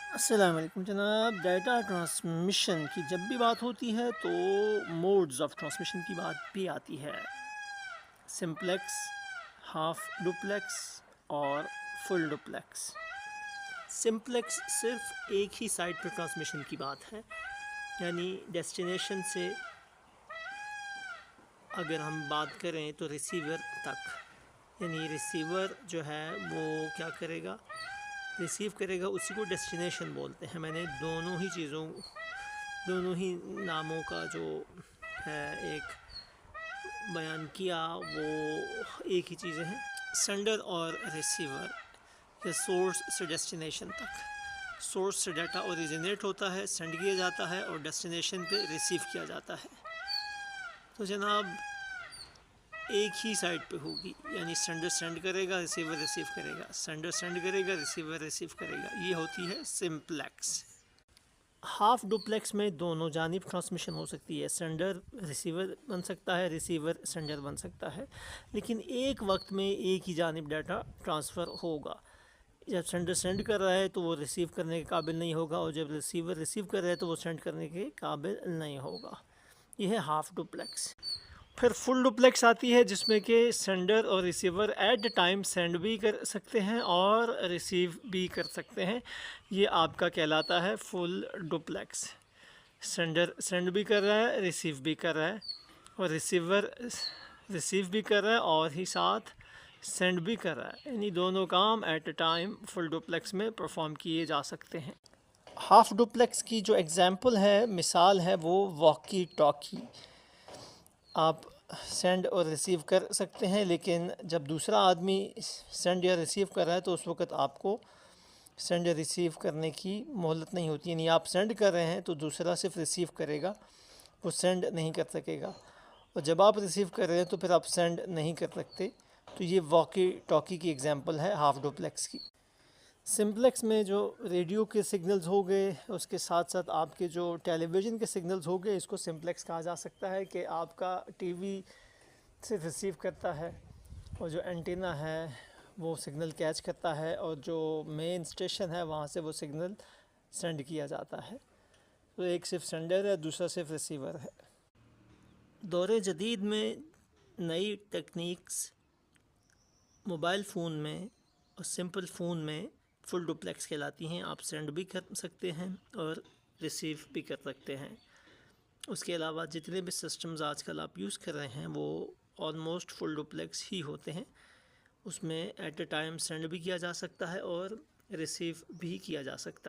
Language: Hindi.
अस्सलाम वालेकुम जनाब। डाटा ट्रांसमिशन की जब भी बात होती है तो मोड्स ऑफ ट्रांसमिशन की बात भी आती है। सिंप्लेक्स, हाफ डुप्लेक्स और फुल डुप्लेक्स। सिंप्लेक्स सिर्फ एक ही साइड पर ट्रांसमिशन की बात है, यानी डेस्टिनेशन से अगर हम बात करें तो रिसीवर तक, यानी रिसीवर जो है वो क्या करेगा, रिसीव करेगा, उसी को डेस्टिनेशन बोलते हैं। मैंने दोनों ही नामों का जो है एक बयान किया, वो एक ही चीज़ें हैं। सेंडर और रिसीवर या सोर्स से डेस्टिनेशन तक, सोर्स से डाटा ओरिजिनेट होता है, सेंड किया जाता है और डेस्टिनेशन पे रिसीव किया जाता है। तो जनाब एक ही साइड पे होगी, यानी सेंडर सेंड करेगा, रिसीवर रिसीव करेगा, सेंडर सेंड करेगा, रिसीवर रिसीव करेगा। ये होती है सिंप्लेक्स। हाफ डुप्लेक्स में दोनों जानिब ट्रांसमिशन हो सकती है, सेंडर रिसीवर बन सकता है, रिसीवर सेंडर बन सकता है, लेकिन एक वक्त में एक ही जानिब डाटा ट्रांसफ़र होगा। जब सेंडर सेंड कर रहा है तो वो रिसीव करने के काबिल नहीं होगा, और जब रिसीवर रिसीव कर रहा है तो वो सेंड करने के काबिल नहीं होगा। यह है हाफ डुप्लेक्स। फिर फुल डुप्लेक्स आती है, जिसमें कि सेंडर और receiver at the time send भी कर सकते हैं और रिसीव भी कर सकते हैं। ये आपका कहलाता है फुल डुप्लेक्स। सेंडर सेंड भी कर रहा है, रिसीव भी कर रहा है, और रिसीवर रिसीव भी कर रहा है और ही साथ सेंड भी कर रहा है, यानी दोनों काम at a time full duplex में परफॉर्म किए जा सकते हैं। हाफ डुप्लेक्स की जो एग्ज़ाम्पल है, मिसाल है, वो वॉकी टॉकी। आप सेंड और रिसीव कर सकते हैं, लेकिन जब दूसरा आदमी सेंड या रिसीव कर रहा है तो उस वक़्त आपको सेंड या रिसीव करने की मोहलत नहीं होती। यानी आप सेंड कर रहे हैं तो दूसरा सिर्फ रिसीव करेगा, वो सेंड नहीं कर सकेगा, और जब आप रिसीव कर रहे हैं तो फिर आप सेंड नहीं कर सकते। तो ये वॉकी टॉकी की एग्ज़ाम्पल है हाफ डुप्लेक्स की। सिंप्लेक्स में जो रेडियो के सिग्नल्स हो गए, उसके साथ साथ आपके जो टेलीविज़न के सिग्नल्स हो गए, इसको सिंप्लेक्स कहा जा सकता है कि आपका टीवी से रिसीव करता है, और जो एंटीना है वो सिग्नल कैच करता है, और जो मेन स्टेशन है वहाँ से वो सिग्नल सेंड किया जाता है। तो एक सिर्फ सेंडर है, दूसरा सिर्फ रिसीवर है। दौर जदीद में नई टेक्निक्स मोबाइल फ़ोन में और सिंपल फ़ोन में फुल डुप्लेक्स कहलाती हैं। आप सेंड भी कर सकते हैं और रिसीव भी कर सकते हैं। उसके अलावा जितने भी सिस्टम्स आजकल आप यूज़ कर रहे हैं वो ऑलमोस्ट फुल डुप्लेक्स ही होते हैं। उसमें एट अ टाइम सेंड भी किया जा सकता है और रिसीव भी किया जा सकता है।